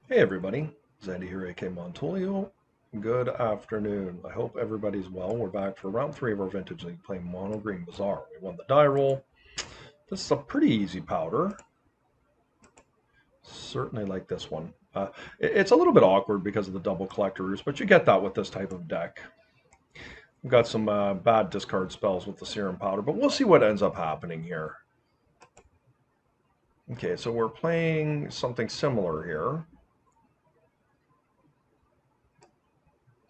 Hey everybody, Zandy here, aka Montolio. Good afternoon. I hope everybody's well. We're back for round 3 of our Vintage League playing Mono Green Bazaar. We won the die roll. This is a pretty easy powder. Certainly like this one. It's a little bit awkward because of the double collectors, but you get that with this type of deck. We've got some bad discard spells with the Serum Powder, but we'll see what ends up happening here. Okay, so we're playing something similar here.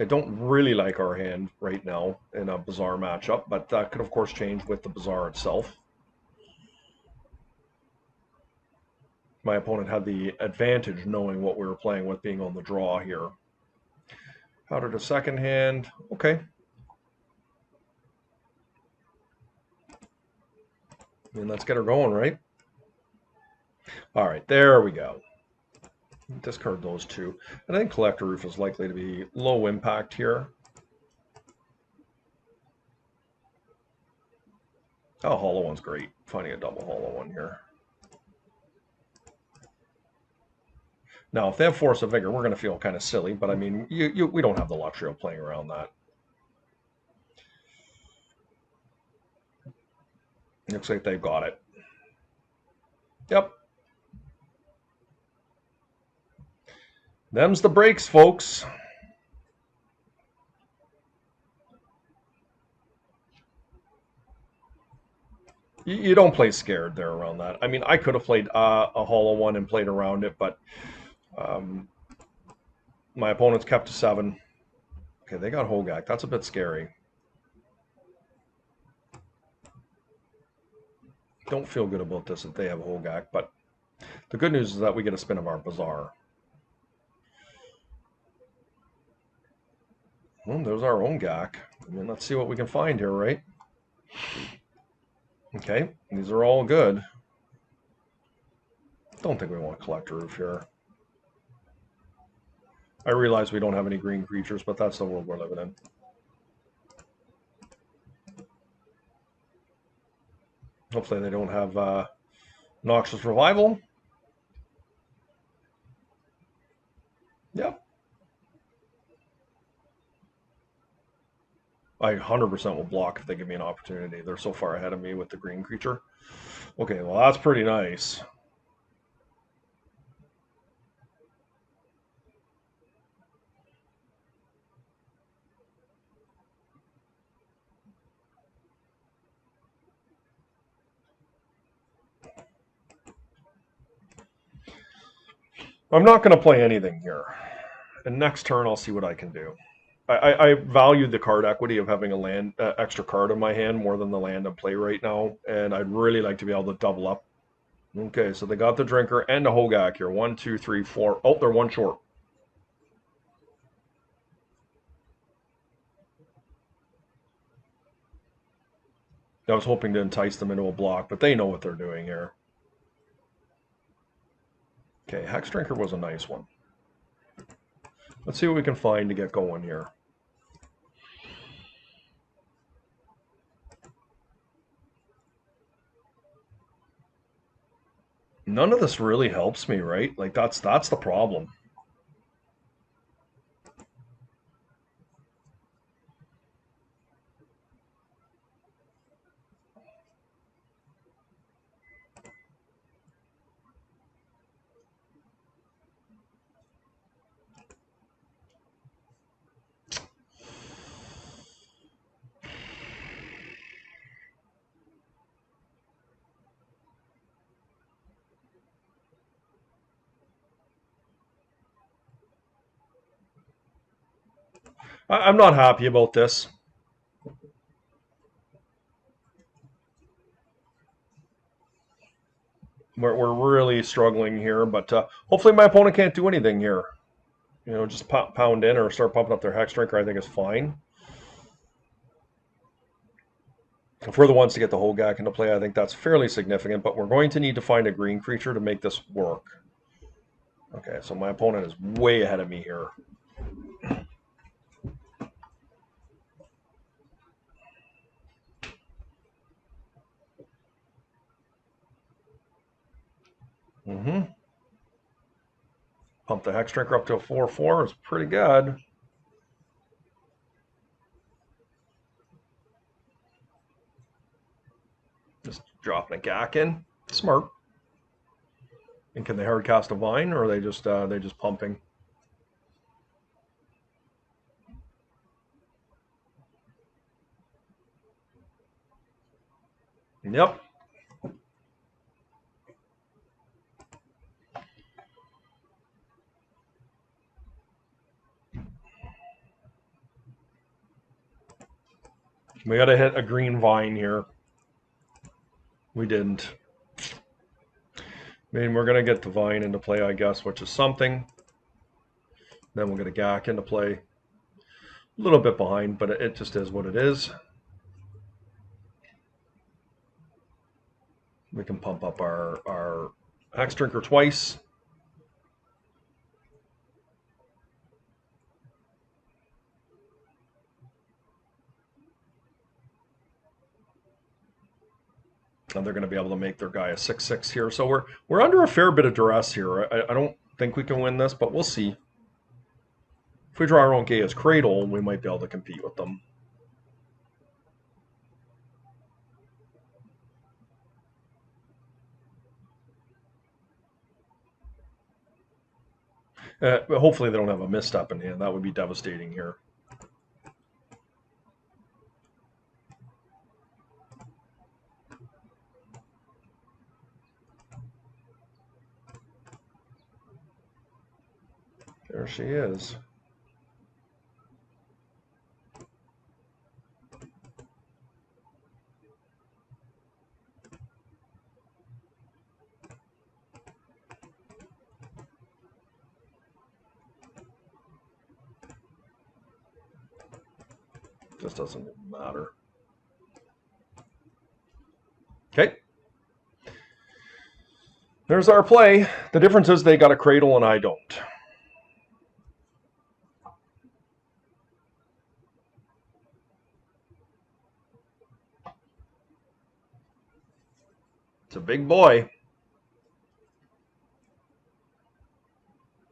I don't really like our hand right now in a Bazaar matchup, but that could of course change with the Bazaar itself. My opponent had the advantage knowing what we were playing with being on the draw here. Powder to second hand, okay. And let's get her going, right? All right, there we go. Discard those two. And I think Collector Roof is likely to be low impact here. Oh, hollow one's great. Finding a double hollow one here. Now, if they have Force of Vigor, we're going to feel kind of silly, but I mean, we don't have the luxury of playing around that. Looks like they've got it. Yep. Them's the breaks, folks. You don't play scared there around that. I mean, I could have played a hollow one and played around it, but um, my opponent's kept to 7. Okay, they got Hogak. That's a bit scary. Don't feel good about this if they have Hogak, but the good news is that we get a spin of our Bazaar. Well, there's our own Gak. I mean, let's see what we can find here, right? Okay, these are all good. Don't think we want Collector Roof here. I realize we don't have any green creatures, but that's the world we're living in. Hopefully they don't have Noxious Revival. Yep. I 100% will block if they give me an opportunity. They're so far ahead of me with the green creature. Okay, well, that's pretty nice. I'm not going to play anything here. And next turn, I'll see what I can do. I valued the card equity of having a land extra card in my hand more than the land in play right now, and I'd really like to be able to double up. Okay, so they got the Drinker and a Hogak here. 1, 2, 3, 4. Oh, they're one short. I was hoping to entice them into a block, but they know what they're doing here. Okay, Hexdrinker was a nice one. Let's see what we can find to get going here. None of this really helps me, right? Like that's the problem. I'm not happy about this. We're really struggling here, but hopefully my opponent can't do anything here. You know, just pound in or start pumping up their Hexdrinker, I think is fine. If we're the ones to get the Hogak into play, I think that's fairly significant, but we're going to need to find a green creature to make this work. Okay, so my opponent is way ahead of me here. Mm-hmm. Pump the Hexdrinker up to a 4/4. It's pretty good. Just dropping a gack in. Smart. And can they hard cast a vine, or are they just pumping? Yep. We got to hit a green vine here. We didn't. I mean, we're going to get the vine into play, I guess, which is something. Then we'll get a gack into play. A little bit behind, but it just is what it is. We can pump up our Hexdrinker twice. And they're going to be able to make their guy a 6/6 here. So we're under a fair bit of duress here. I don't think we can win this, but we'll see. If we draw our own Gaia's Cradle, we might be able to compete with them. But hopefully they don't have a misstep in hand. That would be devastating here. There she is. Just doesn't matter. Okay. There's our play. The difference is they got a cradle and I don't. It's a big boy.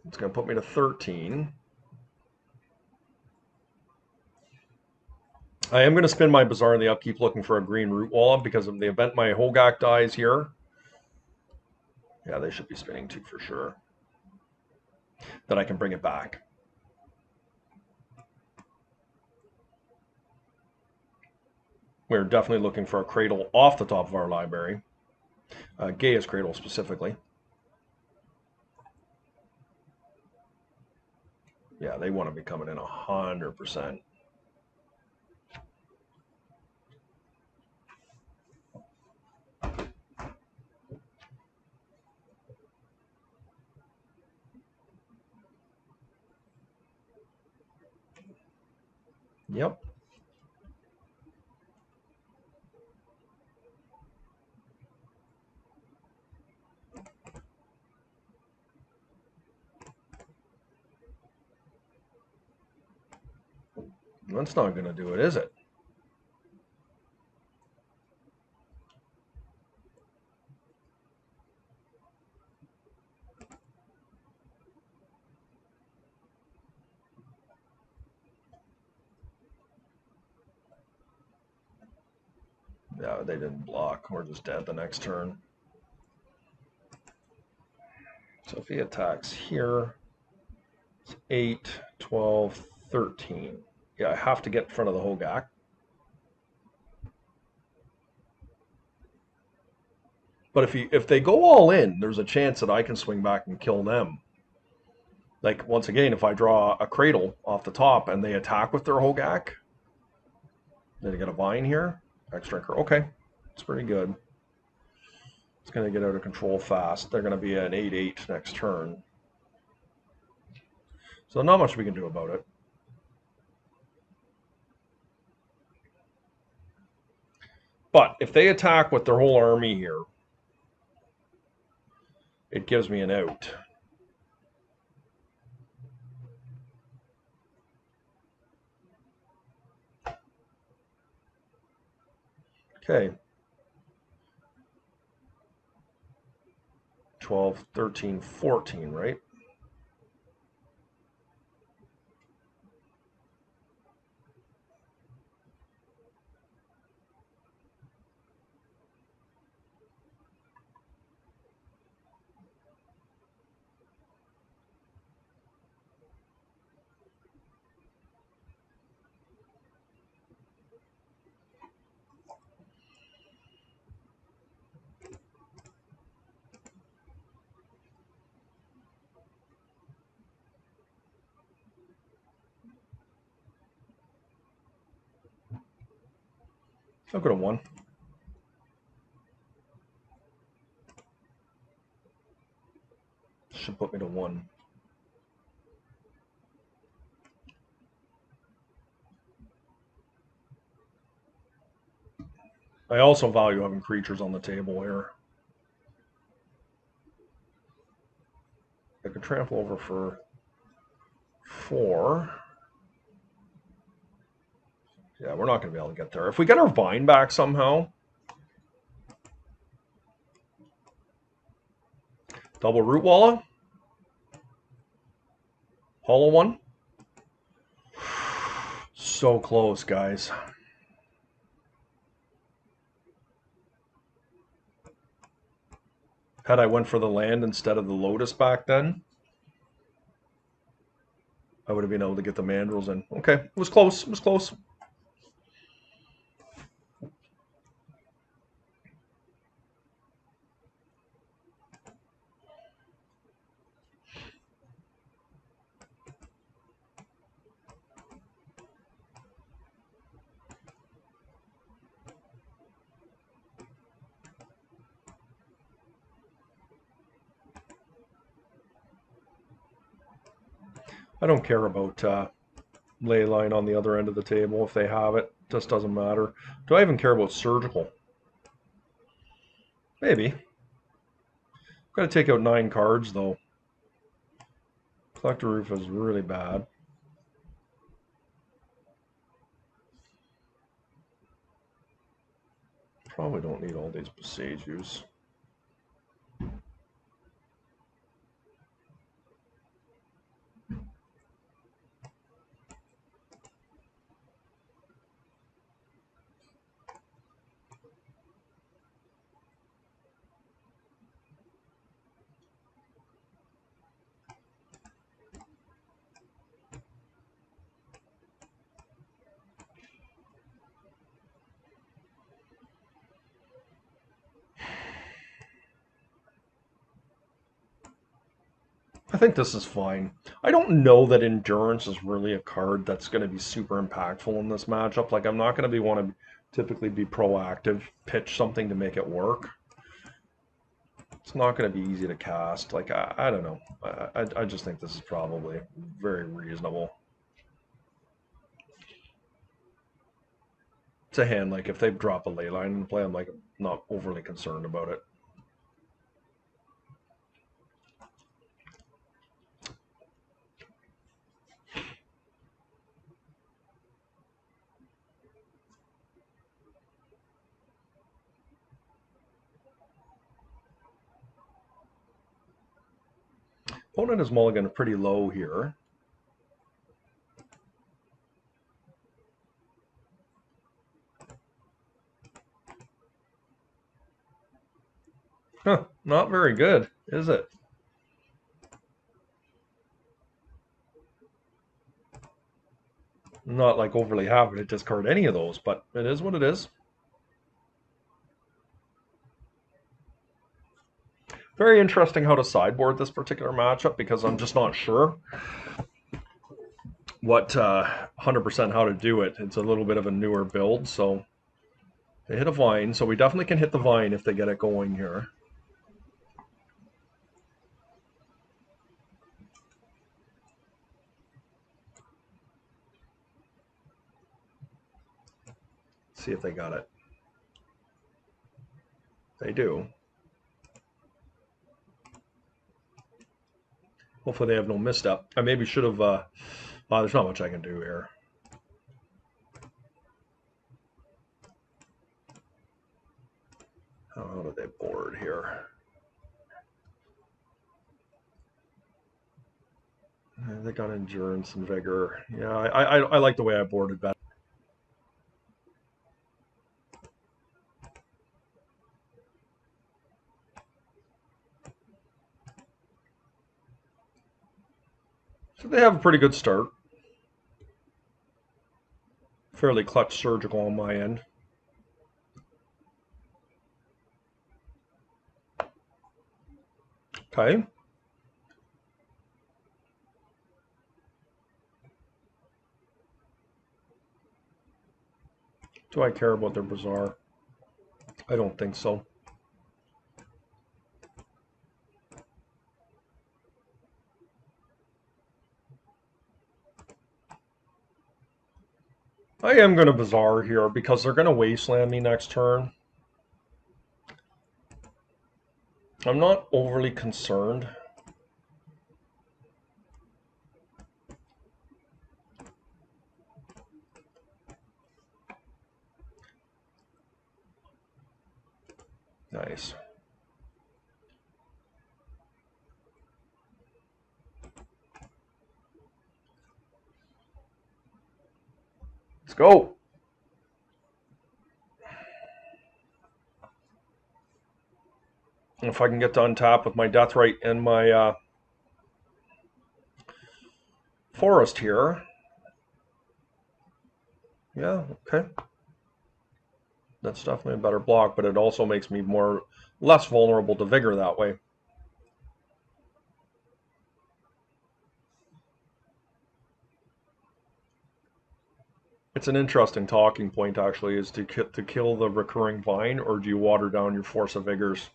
It's going to put me to 13. I am going to spin my Bazaar in the upkeep looking for a green root wall because of the event my Hogak dies here. Yeah, they should be spinning 2 for sure. Then I can bring it back. We're definitely looking for a cradle off the top of our library. Gaia's Cradle specifically. Yeah, they want to be coming in 100%. Yep. That's not going to do it, is it? Yeah, they didn't block. We're just dead the next turn. So if he attacks here, it's 8, 12, 13. Yeah, I have to get in front of the Hogak. But if they go all in, there's a chance that I can swing back and kill them. Like, once again, if I draw a cradle off the top and they attack with their Hogak, then I get a vine here. Hexdrinker. Okay, it's pretty good. It's going to get out of control fast. They're going to be an 8/8 next turn. So not much we can do about it. But if they attack with their whole army here, it gives me an out. Okay. 12, 13, 14, right? I'll go to 1. Should put me to 1. I also value having creatures on the table here. I could trample over for 4. Yeah, we're not going to be able to get there. If we get our Vine back somehow, double Root Walla, Hollow one. So close, guys. Had I went for the land instead of the Lotus back then, I would have been able to get the Mandrills in. Okay, it was close. It was close. I don't care about ley line on the other end of the table. If they have it, just doesn't matter. Do I even care about surgical? Maybe. Got to take out 9 cards though. Collector Roof is really bad. Probably don't need all these Besieges. I think this is fine. I don't know that Endurance is really a card that's going to be super impactful in this matchup. Like, I'm not going to want to typically be proactive, pitch something to make it work. It's not going to be easy to cast. Like, I don't know. I just think this is probably very reasonable. It's a hand, like, if they drop a ley line in play, I'm, like, not overly concerned about it. Opponent is mulligan pretty low here. Huh, not very good, is it? I'm not like overly happy to discard any of those, but it is what it is. Very interesting how to sideboard this particular matchup because I'm just not sure what 100% how to do it. It's a little bit of a newer build, so they hit a Vine, so we definitely can hit the Vine if they get it going here. See if they got it. They do. Hopefully they have no misstep. I maybe should have... there's not much I can do here. How do they board here? They got Endurance and Vigor. Yeah, I like the way I boarded that. So they have a pretty good start. Fairly clutch surgical on my end. Okay. Do I care about their Bazaar? I don't think so. I am going to Bazaar here because they're going to Wasteland me next turn. I'm not overly concerned. Nice. Let's go. If I can get to untap with my Deathrite and my Forest here. Yeah, okay. That's definitely a better block, but it also makes me less vulnerable to Vigor that way. It's an interesting talking point, actually, is to kill the recurring vine, or do you water down your Force of Vigors?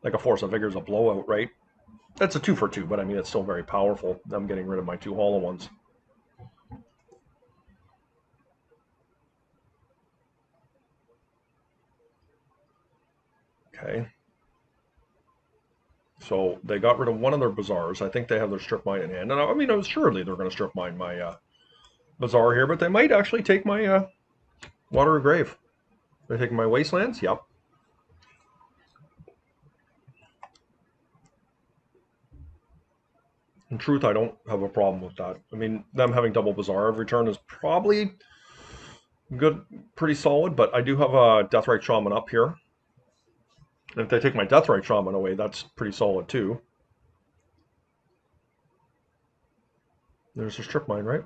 Like a Force of Vigors a blowout, right? That's a 2 for 2, but I mean, it's still very powerful. I'm getting rid of my 2 hollow ones. Okay. So they got rid of one of their Bazaars. I think they have their Strip Mine in hand. And I mean, surely they're going to Strip Mine my Bazaar here, but they might actually take my Water of Grave. They're taking my Wastelands? Yep. In truth, I don't have a problem with that. I mean, them having double Bazaar every turn is probably good, pretty solid, but I do have a Deathrite Shaman up here. And if they take my Deathrite Shaman away, that's pretty solid too. There's a Strip Mine, right?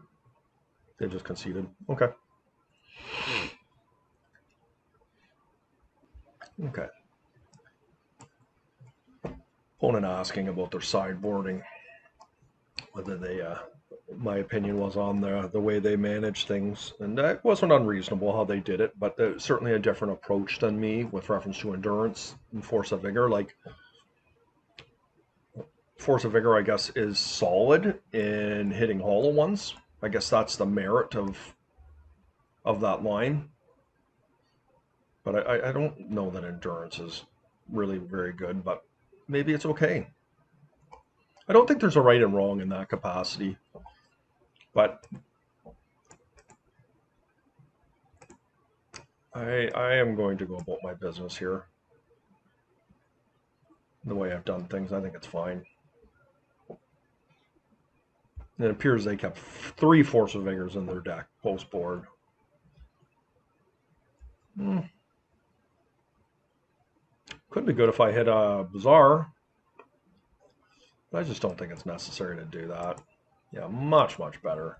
They just conceded. Okay. Okay. Opponent asking about their sideboarding, whether they, my opinion was on the way they manage things, and it wasn't unreasonable how they did it, but certainly a different approach than me with reference to endurance and Force of Vigor. Like, Force of Vigor, I guess, is solid in hitting hollow ones. I guess that's the merit of that line. But I don't know that endurance is really very good, but maybe it's okay. I don't think there's a right and wrong in that capacity. But I am going to go about my business here. The way I've done things, I think it's fine. It appears they kept 3 Force of Vigors in their deck post board. Could be good if I hit a Bazaar. But I just don't think it's necessary to do that. Yeah, much, much better.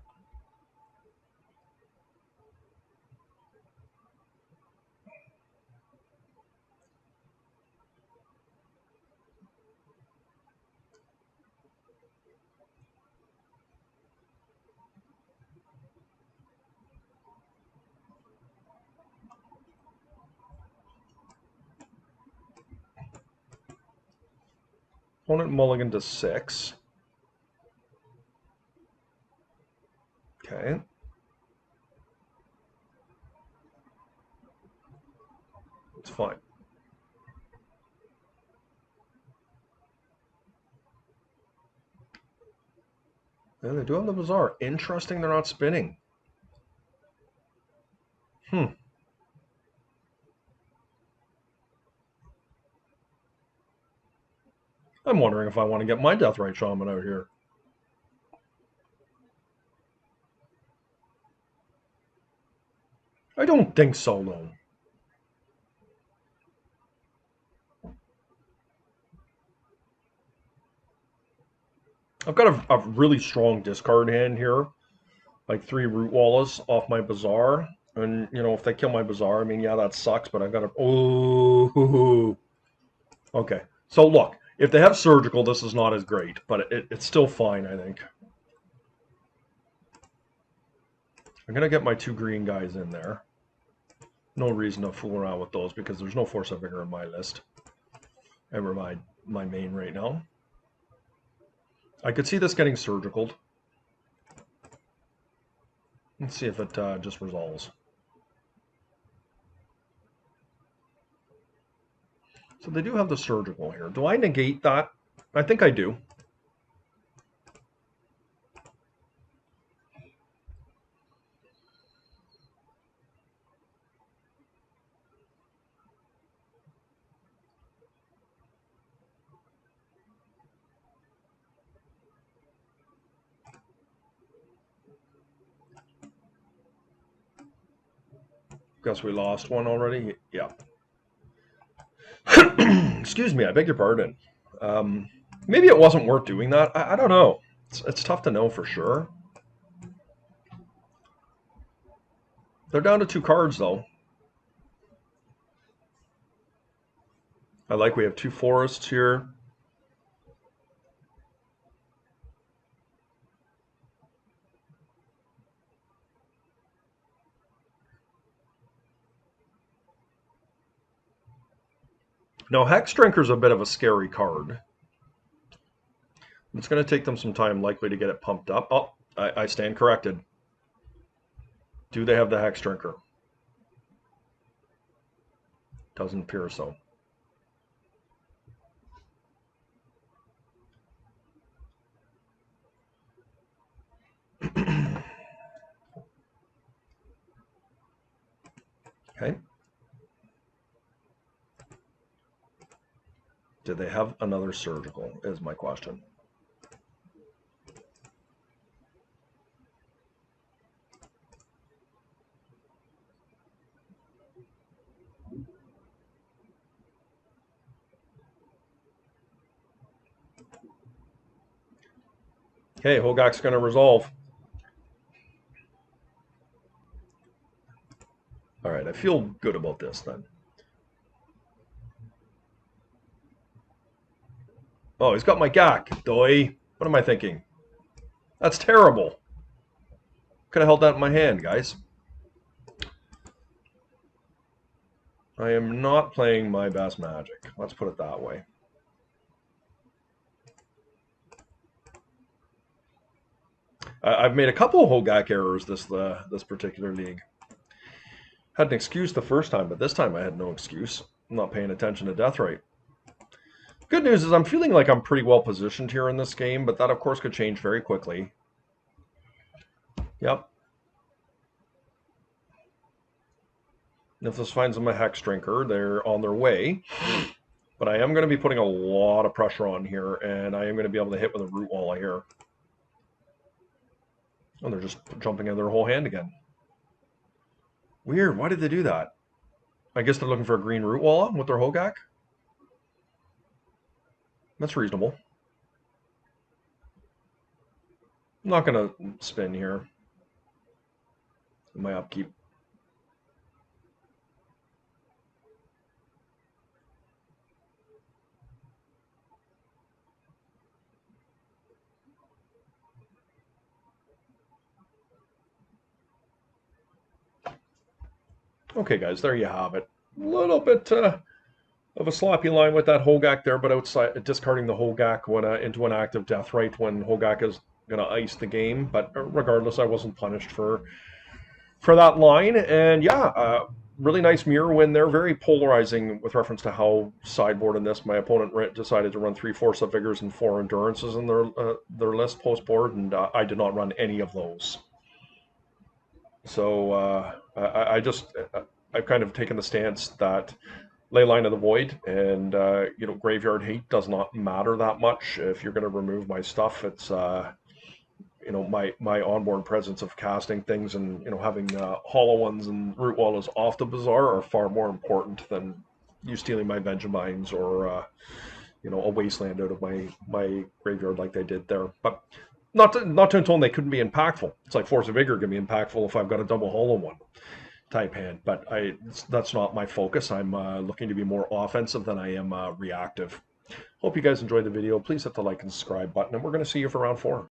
Opponent mulligan to 6. Okay. It's fine. Yeah, they do have the Bazaar. Interesting they're not spinning. I'm wondering if I want to get my Deathrite Shaman out here. I don't think so, though. I've got a really strong discard hand here. Like 3 Root Wallas off my Bazaar. And, you know, if they kill my Bazaar, I mean, yeah, that sucks, but I've got a... Oh, okay. So, look, if they have Surgical, this is not as great, but it's still fine, I think. I'm going to get my 2 green guys in there. No reason to fool around with those because there's no Force of Vigor in my list. Ever my main right now. I could see this getting surgical. Let's see if it just resolves. So they do have the surgical here. Do I negate that? I think I do. Guess we lost one already. Yeah. Excuse me, I beg your pardon. Maybe it wasn't worth doing that. I don't know. It's tough to know for sure. They're down to 2 cards, though. I like we have 2 forests here. Now, Hexdrinker's a bit of a scary card. It's going to take them some time, likely, to get it pumped up. Oh, I stand corrected. Do they have the Hexdrinker? Doesn't appear so. Okay. Do they have another surgical, is my question. Okay, Hogak's going to resolve. All right, I feel good about this then. Oh, he's got my Gak, doy. What am I thinking? That's terrible. Could have held that in my hand, guys. I am not playing my best Magic. Let's put it that way. I've made a couple of Hogak errors this particular league. Had an excuse the first time, but this time I had no excuse. I'm not paying attention to Deathrite. Good news is I'm feeling like I'm pretty well positioned here in this game, but that of course could change very quickly. Yep. If this finds them a Hexdrinker, they're on their way. But I am going to be putting a lot of pressure on here, and I am going to be able to hit with a Root Wall here. Oh, they're just jumping in their whole hand again. Weird. Why did they do that? I guess they're looking for a green Root Wall with their Hogak. That's reasonable. I'm not going to spin here in my upkeep. Okay, guys, there you have it. A little bit of a sloppy line with that Hogak there, but outside discarding the Hogak when into an active Deathrite when Hogak is going to ice the game. But regardless, I wasn't punished for that line. And yeah, really nice mirror win there. Very polarizing with reference to how sideboard in this. My opponent decided to run 3 Force of Vigors and 4 Endurances in their list post board, and I did not run any of those. So I've kind of taken the stance that Leyline of the Void and Graveyard Hate does not matter that much. If you're going to remove my stuff, it's my onboard presence of casting things and having hollow ones and Root Wall is off the Bazaar are far more important than you stealing my Vengevines or a Wasteland out of my graveyard like they did there. But not to intone they couldn't be impactful. It's like Force of Vigor can be impactful if I've got a double hollow one type hand, but that's not my focus. I'm looking to be more offensive than I am reactive. Hope you guys enjoyed the video. Please hit the like and subscribe button, and we're going to see you for round 4.